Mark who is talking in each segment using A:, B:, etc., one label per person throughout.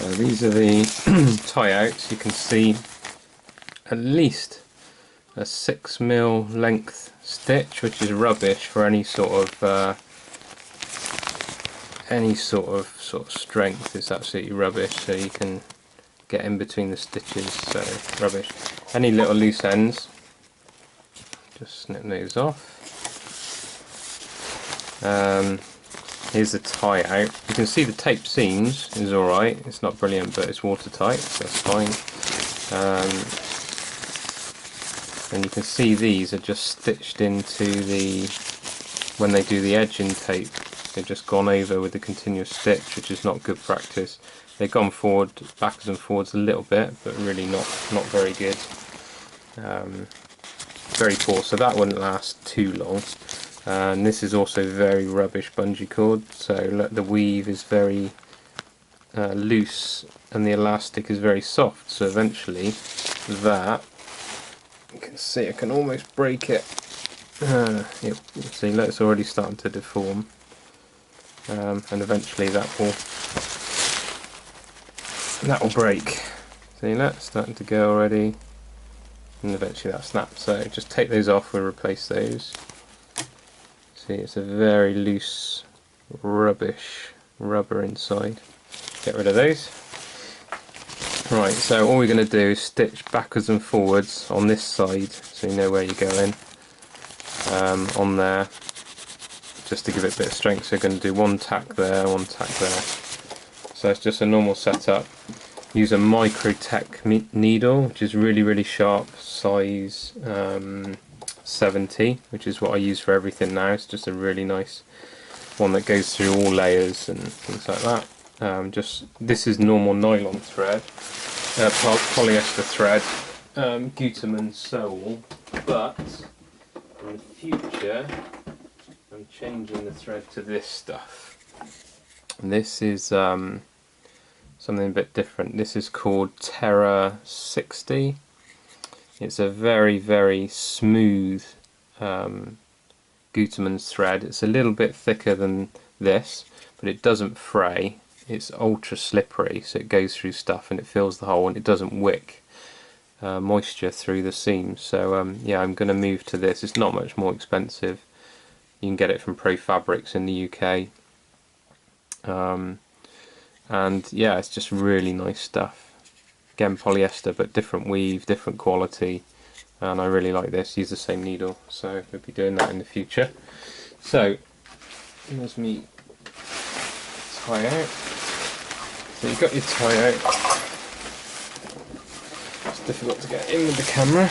A: So these are the tie outs. You can see at least a 6mm length stitch, which is rubbish for any sort of strength. It's absolutely rubbish, so you can get in between the stitches, so rubbish. Any little loose ends, just snip those off. Here's the tie out. You can see the tape seams is alright, it's not brilliant, but it's watertight, so that's fine. And you can see these are just stitched into the, when they do the edging tape, they've just gone over with the continuous stitch, which is not good practice. They've gone forward, backwards and forwards a little bit, but really not very good. Very poor, so that wouldn't last too long. And this is also very rubbish bungee cord, so look, the weave is very loose and the elastic is very soft, so eventually that, you can see I can almost break it. Yep, see, look, it's already starting to deform, and eventually that will break. See, look, it's starting to go already, and eventually that snaps. So just take those off, we'll replace those. See, it's a very loose, rubbish rubber inside. Get rid of those. Right, so all we're going to do is stitch backwards and forwards on this side, so you know where you're going, on there, just to give it a bit of strength. So we're going to do one tack there, one tack there. So it's just a normal setup. Use a Microtech needle, which is really sharp, size 70, which is what I use for everything now. It's just a really nice one that goes through all layers and things like that. This is normal nylon thread, polyester thread, Gutermann sole, but in the future I'm changing the thread to this stuff. And this is something a bit different. This is called Terra 60. It's a very smooth Gutermann's thread. It's a little bit thicker than this, but it doesn't fray. It's ultra slippery, so it goes through stuff and it fills the hole, and it doesn't wick moisture through the seams. So yeah, I'm going to move to this. It's not much more expensive. You can get it from Pro Fabrics in the UK. And yeah, it's just really nice stuff. Again, polyester, but different weave, different quality, and I really like this. Use the same needle, so we'll be doing that in the future. So there's me tie out. So you've got your tie out. It's difficult to get in with the camera,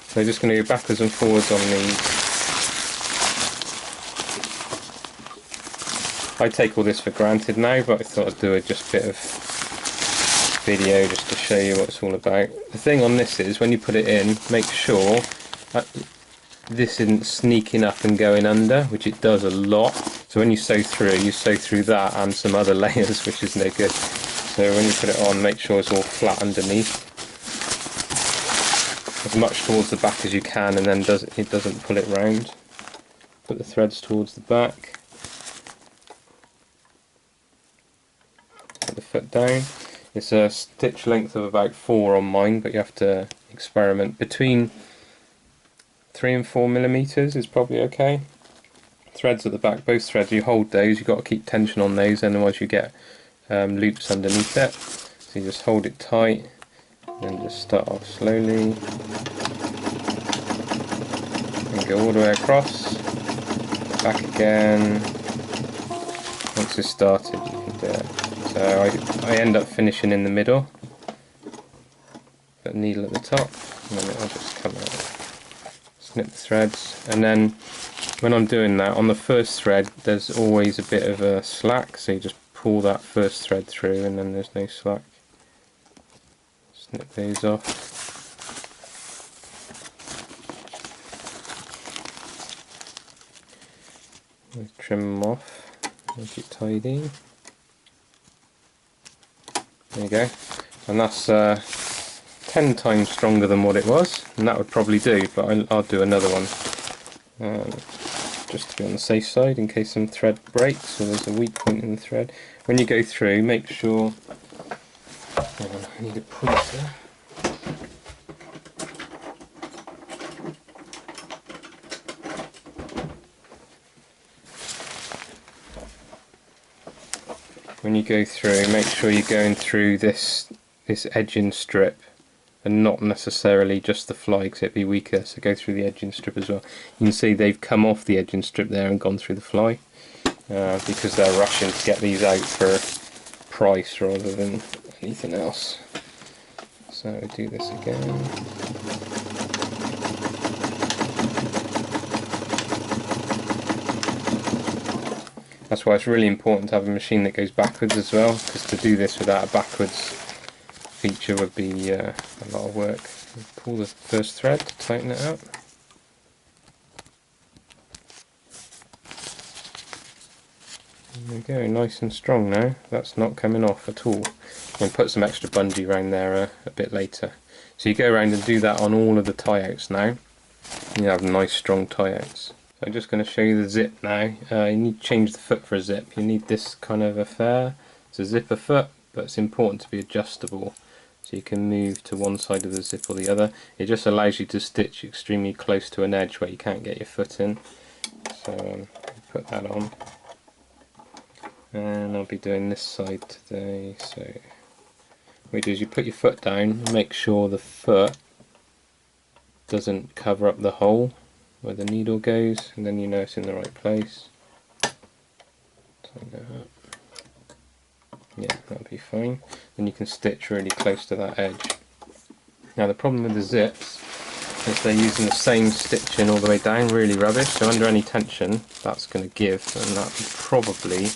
A: so I'm just going to go backwards and forwards on these. I take all this for granted now, but I thought I'd do just a bit of video just to show you what it's all about. The thing on this is, when you put it in, make sure that this isn't sneaking up and going under, which it does a lot. So when you sew through that and some other layers, which is no good. So when you put it on, make sure it's all flat underneath, as much towards the back as you can, and then it doesn't pull it round. Put the threads towards the back. Put the foot down. It's a stitch length of about 4 on mine, but you have to experiment. Between 3 and 4 millimeters is probably okay. Threads at the back, both threads, you hold those, you've got to keep tension on those, otherwise you get loops underneath it. So you just hold it tight, and just start off slowly, and go all the way across, back again. Once it's started, you can do it. So I end up finishing in the middle, put a needle at the top, and then it'll just come out. Snip the threads, and then when I'm doing that, on the first thread there's always a bit of a slack, so you just pull that first thread through and then there's no slack. Snip those off. Trim them off, make it tidy. There you go, and that's 10 times stronger than what it was, and that would probably do, but I'll do another one just to be on the safe side in case some thread breaks or there's a weak point in the thread. When you go through, make sure need a pointer. When you go through, make sure you're going through this edging strip and not necessarily just the fly, because it'd be weaker, so go through the edging strip as well. You can see they've come off the edging strip there and gone through the fly, because they're rushing to get these out for price rather than anything else. So we do this again. That's why it's really important to have a machine that goes backwards as well, because to do this without a backwards feature would be a lot of work. Pull the first thread to tighten it up. There we go, nice and strong now. That's not coming off at all. I'm going to put some extra bungee around there a bit later. So you go around and do that on all of the tie-outs now. You have nice strong tie-outs. I'm just going to show you the zip now. You need to change the foot for a zip. You need this kind of affair. It's a zipper foot, but it's important to be adjustable, so you can move to one side of the zip or the other. It just allows you to stitch extremely close to an edge where you can't get your foot in. So put that on. And I'll be doing this side today. So what you do is you put your foot down and make sure the foot doesn't cover up the hole where the needle goes, and then you know it's in the right place. Tighten that up. Yeah, that'll be fine. Then you can stitch really close to that edge. Now the problem with the zips is they're using the same stitching all the way down, really rubbish, so under any tension that's going to give, and that will probably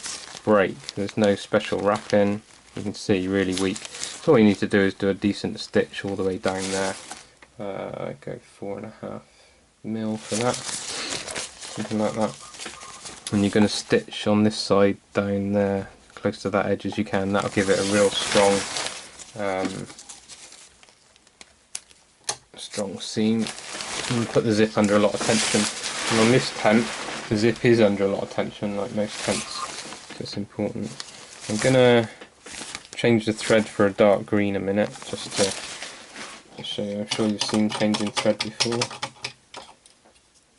A: break. There's no special wrapping, you can see really weak. So all you need to do is do a decent stitch all the way down there. I go 4.5 mil for that, something like that. And you're going to stitch on this side down there close to that edge as you can. That'll give it a real strong strong seam. And put the zip under a lot of tension, and on this tent the zip is under a lot of tension like most tents, so it's important. I'm going to change the thread for a dark green a minute, just to show you. I'm sure you've seen changing thread before.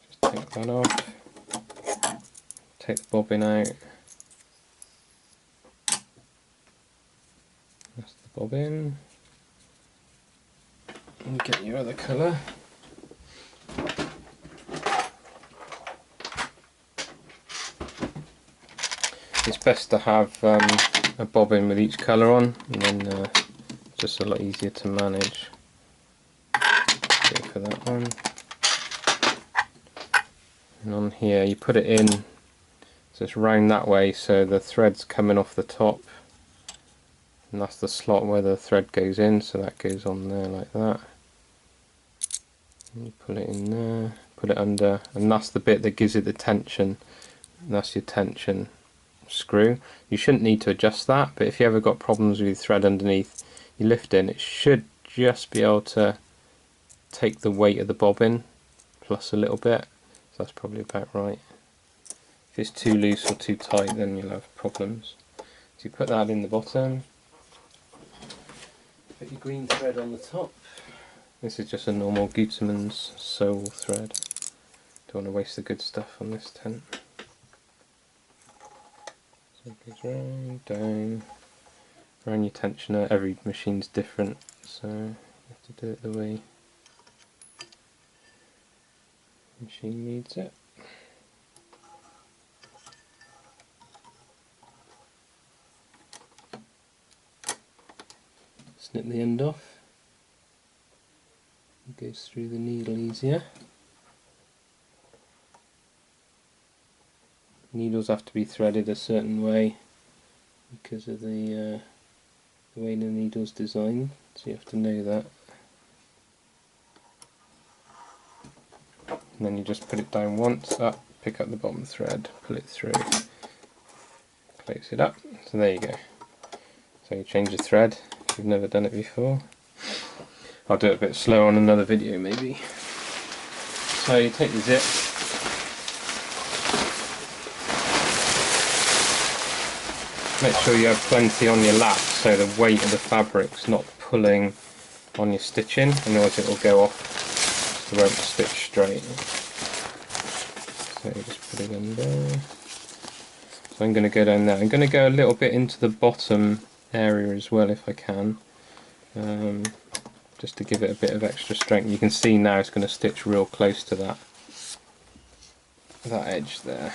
A: Just take that off, take the bobbin out. That's the bobbin. And get your other colour. It's best to have a bobbin with each colour on, and then it's just a lot easier to manage. Go for that one. And on here you put it in so it's round that way, so the thread's coming off the top, and that's the slot where the thread goes in, so that goes on there like that. And you put it in there, put it under, and that's the bit that gives it the tension. And that's your tension screw. You shouldn't need to adjust that, but if you ever got problems with your thread underneath, you lift in, it should just be able to take the weight of the bobbin plus a little bit, so that's probably about right. If it's too loose or too tight, then you'll have problems. So you put that in the bottom, put your green thread on the top. This is just a normal Gutermann's sole thread. Don't want to waste the good stuff on this tent. So it goes round, down, around your tensioner. Every machine's different, so you have to do it the way the machine needs it. Snip the end off. It goes through the needle easier. Needles have to be threaded a certain way because of the way the needle's designed, so you have to know that. And then you just put it down once, up, pick up the bottom thread, pull it through, close it up. So there you go. So you change the thread if you've never done it before. I'll do it a bit slower on another video maybe. So you take the zip, make sure you have plenty on your lap so the weight of the fabric's not pulling on your stitching, otherwise it will go off, so it won't stitch straight. So just put it in there. So I'm going to go down there. I'm going to go a little bit into the bottom area as well if I can, just to give it a bit of extra strength. You can see now it's going to stitch real close to that edge there.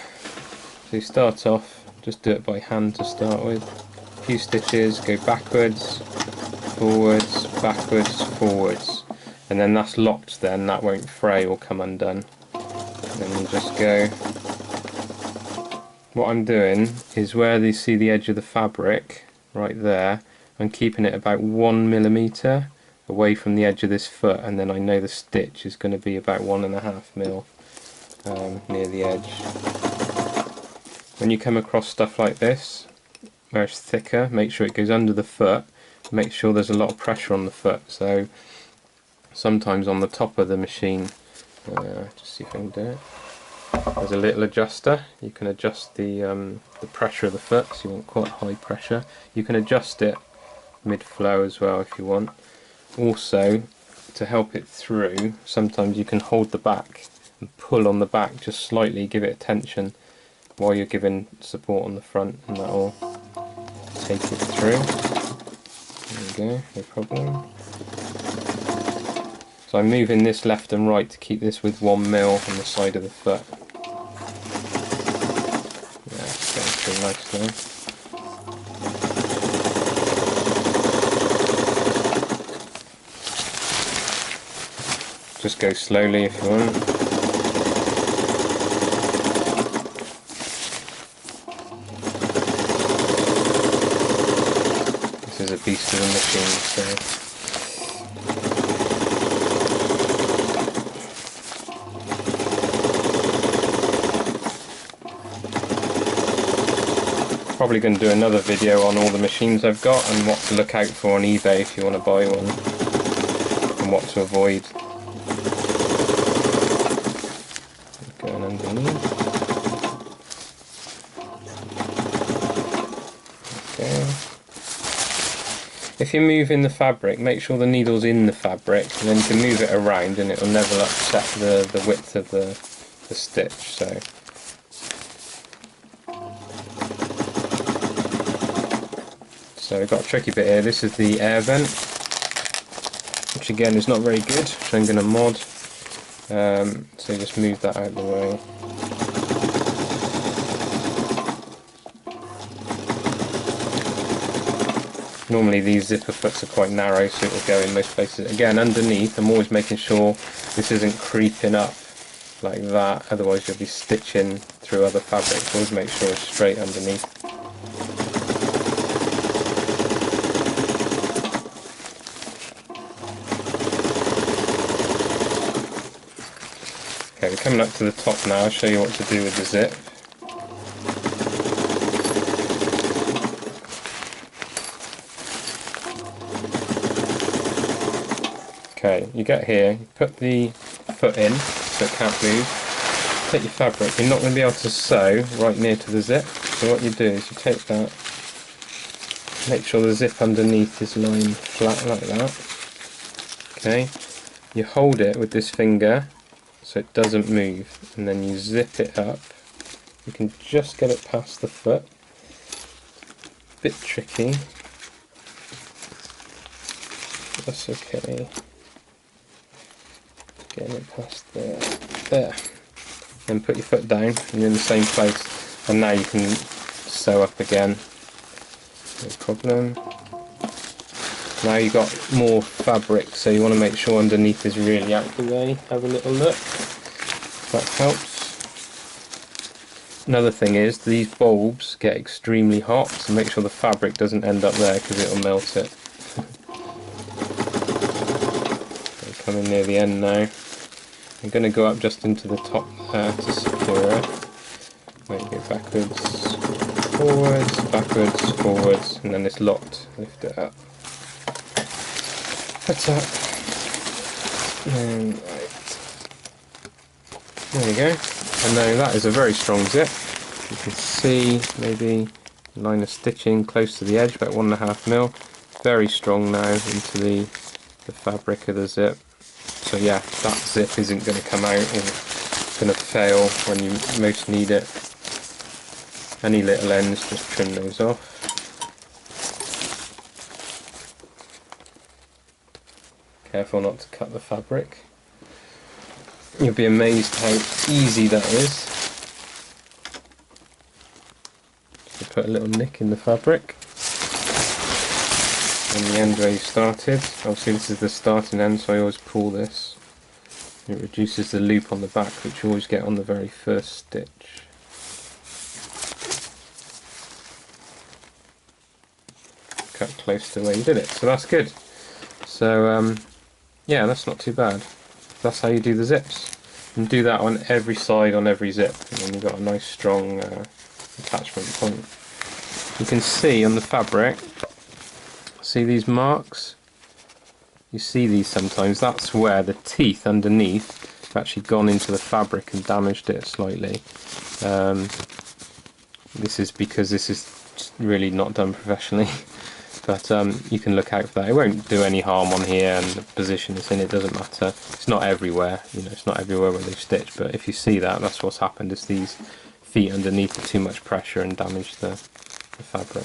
A: So you start off, just do it by hand to start with. A few stitches, go backwards, forwards, backwards, forwards, and then that's locked then, that won't fray or come undone. And then you just go. What I'm doing is where you see the edge of the fabric, right there, I'm keeping it about 1 millimetre away from the edge of this foot, and then I know the stitch is going to be about 1.5 mil near the edge. When you come across stuff like this, where it's thicker, make sure it goes under the foot, make sure there's a lot of pressure on the foot. So sometimes on the top of the machine, just see if I can do it, there's a little adjuster. You can adjust the pressure of the foot, so you want quite high pressure. You can adjust it mid-flow as well if you want. Also, to help it through, sometimes you can hold the back and pull on the back just slightly, give it a tension while you're giving support on the front, and that will take it through. There we go, no problem. So I'm moving this left and right to keep this with 1 mil on the side of the foot. Yeah, it's going through nicely. Just go slowly if you want. This is a beast of a machine, so probably going to do another video on all the machines I've got and what to look out for on eBay if you want to buy one, and what to avoid. Going underneath. Okay. If you're moving the fabric, make sure the needle's in the fabric, and then you can move it around and it will never upset the width of the stitch. So we've got a tricky bit here. This is the air vent, which again is not very good, so I'm going to mod. So just move that out of the way. Normally these zipper foots are quite narrow, so it will go in most places. Again, underneath, I'm always making sure this isn't creeping up like that, otherwise you'll be stitching through other fabrics. Always make sure it's straight underneath. Okay, we're coming up to the top now. I'll show you what to do with the zip. Okay, you get here, you put the foot in so it can't move, take your fabric. You're not going to be able to sew right near to the zip, so what you do is you take that, make sure the zip underneath is lying flat like that. Okay, you hold it with this finger so it doesn't move, and then you zip it up. You can just get it past the foot. Bit tricky, but that's okay. Getting it past there. There. Then put your foot down and you're in the same place, and now you can sew up again. No problem. Now you've got more fabric, so you want to make sure underneath is really out the way. Have a little look. That helps. Another thing is, these bulbs get extremely hot, so make sure the fabric doesn't end up there because it'll melt it. We're coming near the end now. I'm going to go up just into the top there to secure it. Then go backwards, forwards, and then it's locked. Lift it up. Put up. And right. There we go. And now that is a very strong zip. You can see maybe a line of stitching close to the edge, about 1.5 mil. very strong now into the fabric of the zip. So yeah, that zip isn't going to come out or going to fail when you most need it. Any little ends, just trim those off. Careful not to cut the fabric. You'll be amazed how easy that is. Just put a little nick in the fabric. And the end where you started. Obviously this is the starting end, so I always pull this. It reduces the loop on the back, which you always get on the very first stitch. Cut close to where you did it, so that's good. So yeah, that's not too bad. That's how you do the zips. And do that on every side, on every zip, and then you've got a nice strong attachment point. You can see on the fabric, see these marks? You see these sometimes, that's where the teeth underneath have actually gone into the fabric and damaged it slightly. This is because this is really not done professionally. But you can look out for that. It won't do any harm on here, and the position it's in, it doesn't matter. It's not everywhere, you know, it's not everywhere where they've stitched, but if you see that, that's what's happened, is these feet underneath are too much pressure and damaged the fabric.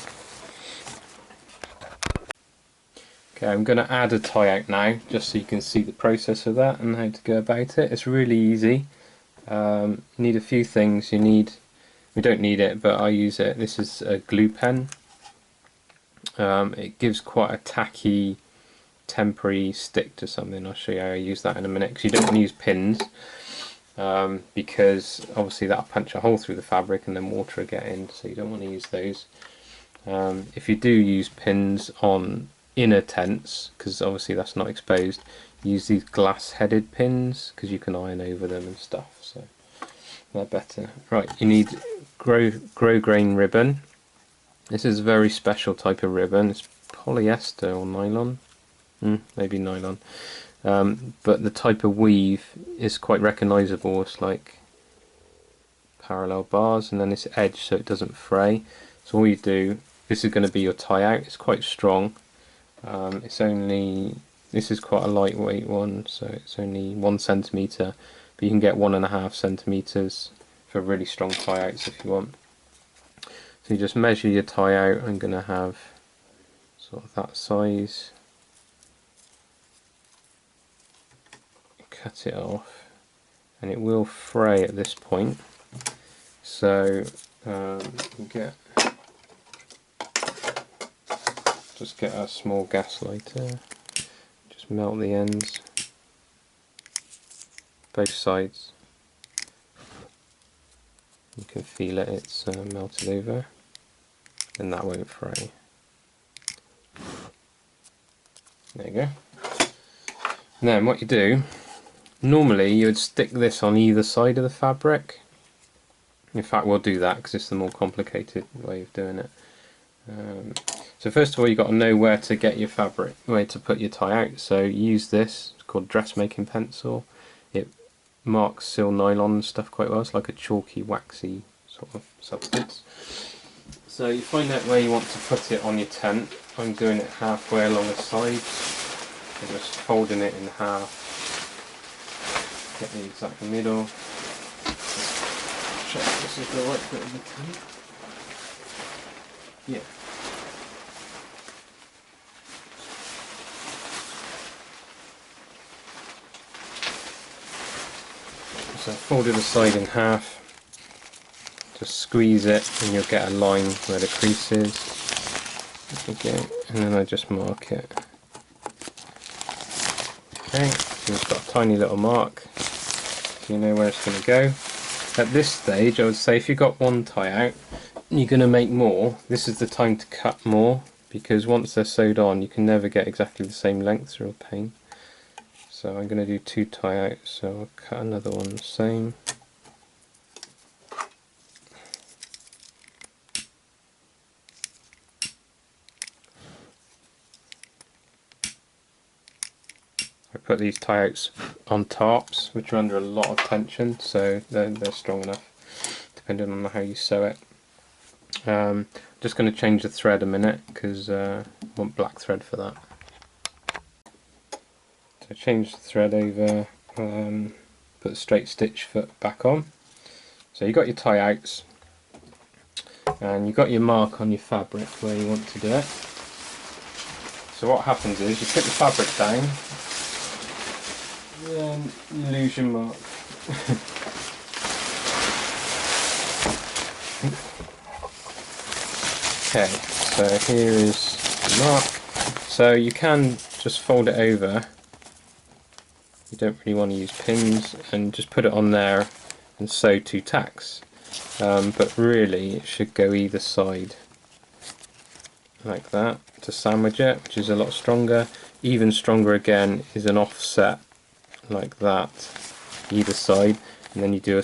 A: Okay, I'm going to add a tie out now, just so you can see the process of that and how to go about it. It's really easy. You need a few things. We don't need it, but I use it. This is a glue pen. It gives quite a tacky, temporary stick to something. I'll show you how I use that in a minute, because you don't want to use pins, because obviously that'll punch a hole through the fabric and then water will get in, so you don't want to use those. If you do use pins on inner tents, because obviously that's not exposed, use these glass headed pins, because you can iron over them and stuff, so they're better. Right, you need grow grain ribbon. This is a very special type of ribbon. It's polyester or nylon, maybe nylon, but the type of weave is quite recognisable. It's like parallel bars and then this edge so it doesn't fray. So all you do, this is going to be your tie out. It's quite strong. This is quite a lightweight one, so it's only 1 centimetre, but you can get 1.5 centimetres for really strong tie outs if you want. So you just measure your tie out. I'm going to have sort of that size. Cut it off, and it will fray at this point. So just get a small gas lighter, just melt the ends, both sides. You can feel it, it's melted over, and that won't fray. There you go. And then what you do, normally you would stick this on either side of the fabric. In fact, we'll do that because it's the more complicated way of doing it. So first of all, you've got to know where to get your fabric, where to put your tie out. So use this, it's called dressmaking pencil. It marks sil nylon and stuff quite well. It's like a chalky, waxy sort of substance. So you find out where you want to put it on your tent. I'm doing it halfway along the sides. I'm just folding it in half. Get the exact middle. Check this is the right bit of the tent. Yeah. So folded the side in half. Just squeeze it and you'll get a line where the crease is. Okay, and then I just mark it. Okay, so it's got a tiny little mark, so you know where it's going to go. At this stage, I would say if you've got one tie out, you're going to make more, this is the time to cut more, because once they're sewed on, you can never get exactly the same length, it's a real pain. So I'm going to do 2 tie outs, so I'll cut another one the same. I put these tie outs on tops, which are under a lot of tension, so they're strong enough, depending on how you sew it. Just going to change the thread a minute because I want black thread for that. So change the thread over, put the straight stitch foot back on. So you got your tie outs and you got your mark on your fabric where you want to do it. So what happens is you put the fabric down, then you lose your mark. Okay, so here is the mark. So you can just fold it over. You don't really want to use pins, and just put it on there and sew 2 tacks. But really it should go either side like that to sandwich it, which is a lot stronger. Even stronger again is an offset like that either side, and then you do a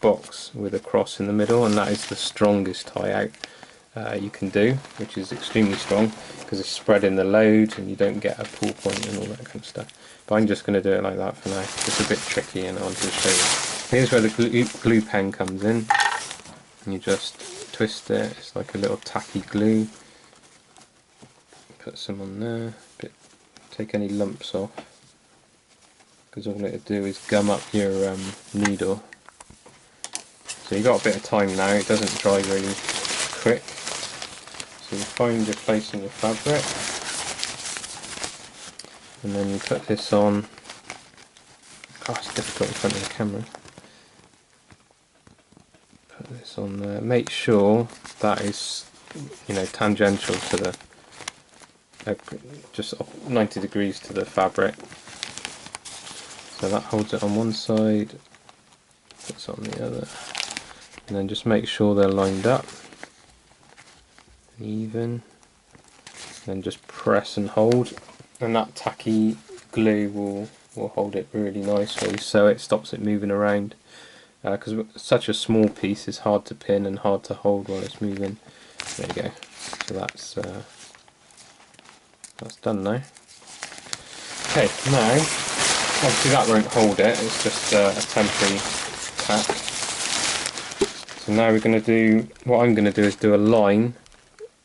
A: box with a cross in the middle, and that is the strongest tie out you can do, which is extremely strong because it's spreading the load and you don't get a pull point and all that kind of stuff. But I'm just going to do it like that for now. It's a bit tricky and I want to show you. Here's where the glue pen comes in, and you just twist it. It's like a little tacky glue. Put some on there, take any lumps off, because all it'll do is gum up your needle. So you've got a bit of time now, it doesn't dry really quick. So you find your place in your fabric, and then you put this on. Oh, it's difficult in front of the camera. Put this on there. Make sure that is, tangential to the, just 90 degrees to the fabric. So that holds it on one side, puts it on the other, and then just make sure they're lined up, even. Then just press and hold, and that tacky glue will hold it really nice while you sew it. Stops it moving around, because such a small piece is hard to pin and hard to hold while it's moving. There you go. So that's done now. Okay, now obviously that won't hold it. It's just a temporary tack. So now we're going to do, what I'm going to do is do a line,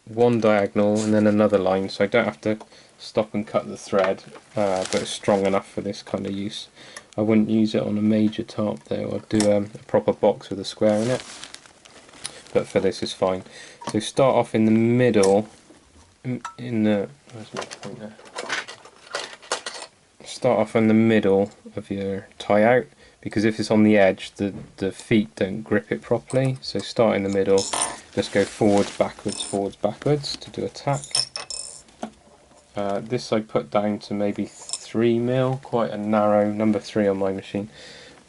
A: one diagonal and then another line, so I don't have to stop and cut the thread, but it's strong enough for this kind of use. I wouldn't use it on a major tarp though. I'd do a proper box with a square in it, but for this is fine. So start off in the middle, where's my pointer? Start off in the middle of your tie out, because if it's on the edge the feet don't grip it properly. So start in the middle, just go forwards backwards to do a tack. This I put down to maybe 3mm, quite a narrow, number 3 on my machine,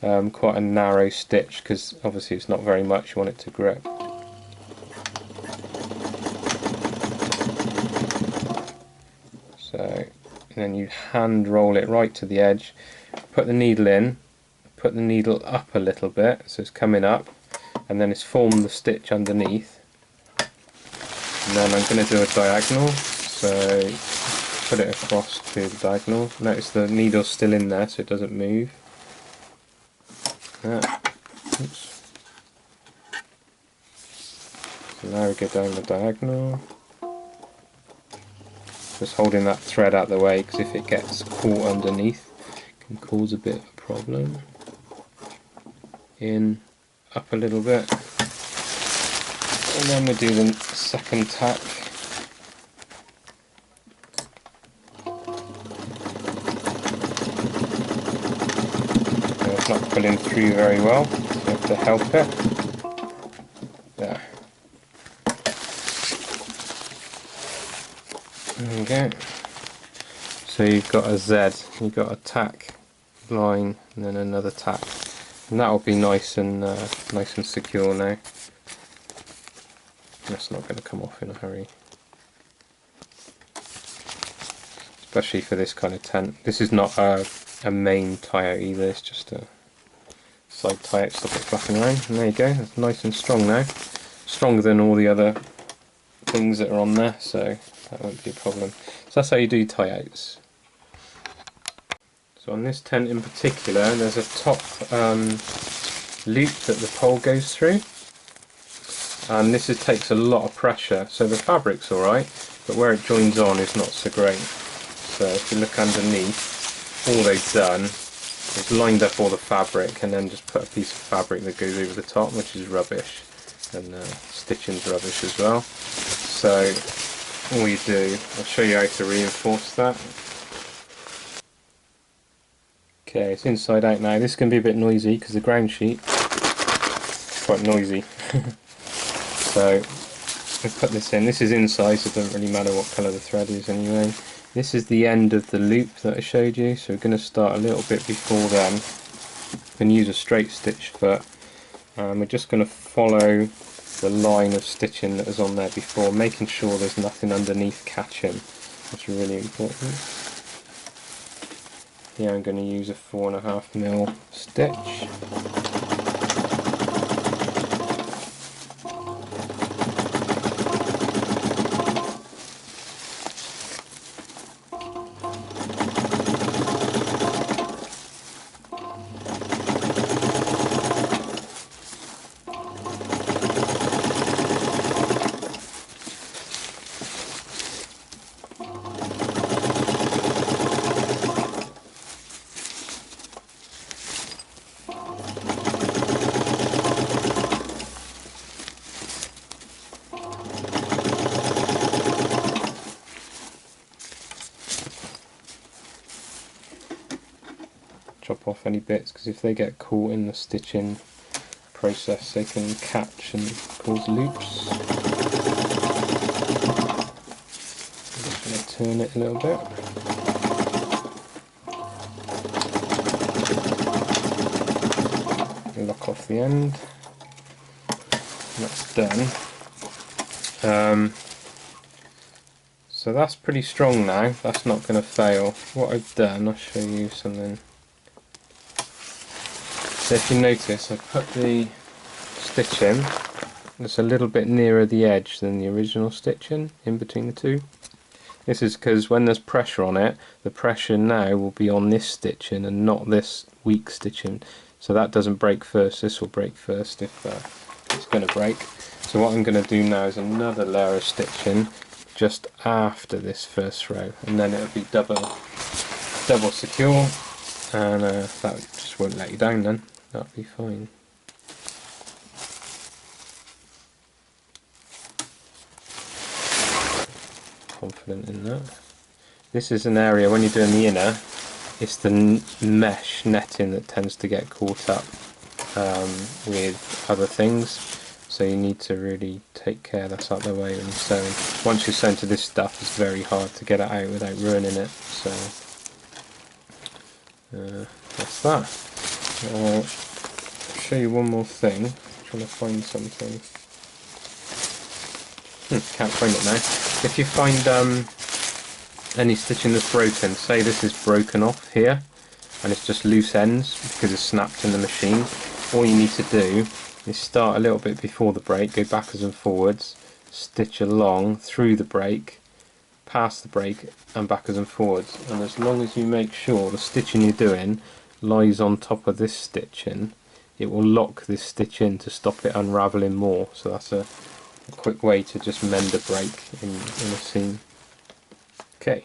A: quite a narrow stitch because obviously it's not very much, you want it to grip. So then you hand roll it right to the edge, put the needle in, put the needle up a little bit so it's coming up, and then it's formed the stitch underneath. And then I'm going to do a diagonal, so put it across to the diagonal. Notice the needle's still in there so it doesn't move. Oops. So now we go down the diagonal. Just holding that thread out of the way, because if it gets caught underneath it can cause a bit of a problem. In, up a little bit, and then we do the second tack. So it's not pulling through very well, so you have to help it. There. There we go. So you've got a Z, you've got a tack line and then another tack, and that will be nice and secure now. That's not going to come off in a hurry, especially for this kind of tent. This is not a main tie out either, it's just a side tie out, stop it flapping around. And there you go, that's nice and strong now, stronger than all the other things that are on there, so that won't be a problem. So that's how you do tie outs. So on this tent in particular, there's a top loop that the pole goes through, and this takes a lot of pressure, so the fabric's alright, but where it joins on is not so great. So if you look underneath, all they've done is lined up all the fabric and then just put a piece of fabric that goes over the top, which is rubbish, and stitching's rubbish as well. So all you do, I'll show you how to reinforce that. Okay, it's inside out now. This is going to be a bit noisy because the ground sheet is quite noisy. So we put this in. This is inside, so it doesn't really matter what colour the thread is anyway. This is the end of the loop that I showed you, so we're going to start a little bit before then. We're going to use a straight stitch foot, and we're just going to follow the line of stitching that was on there before, making sure there's nothing underneath catching. That's really important. Here I'm going to use a 4.5mm stitch. Chop off any bits, because if they get caught in the stitching process they can catch and cause loops. I'm just going to turn it a little bit. Lock off the end. And that's done. So that's pretty strong now, that's not going to fail. What I've done, I'll show you something. So if you notice, I put the stitching that's a little bit nearer the edge than the original stitching, in between the two. This is because when there's pressure on it, the pressure now will be on this stitching and not this weak stitching. So that doesn't break first, this will break first if it's going to break. So what I'm going to do now is another layer of stitching just after this first row, and then it'll be double secure, and that just won't let you down then. That'll be fine. Confident in that. This is an area when you're doing the inner, it's the mesh netting that tends to get caught up with other things, so you need to really take care that's out of the way when you're sewing. Once you're sewn to this stuff, it's very hard to get it out without ruining it, so that's that. I'll show you one more thing. I'm trying to find something. Can't find it now. If you find any stitching that's broken, say this is broken off here and it's just loose ends because it's snapped in the machine, all you need to do is start a little bit before the break, go backwards and forwards, stitch along through the break, past the break and backwards and forwards, and as long as you make sure the stitching you're doing lies on top of this stitching, it will lock this stitch in to stop it unravelling more. So that's a quick way to just mend a break in a seam. Okay.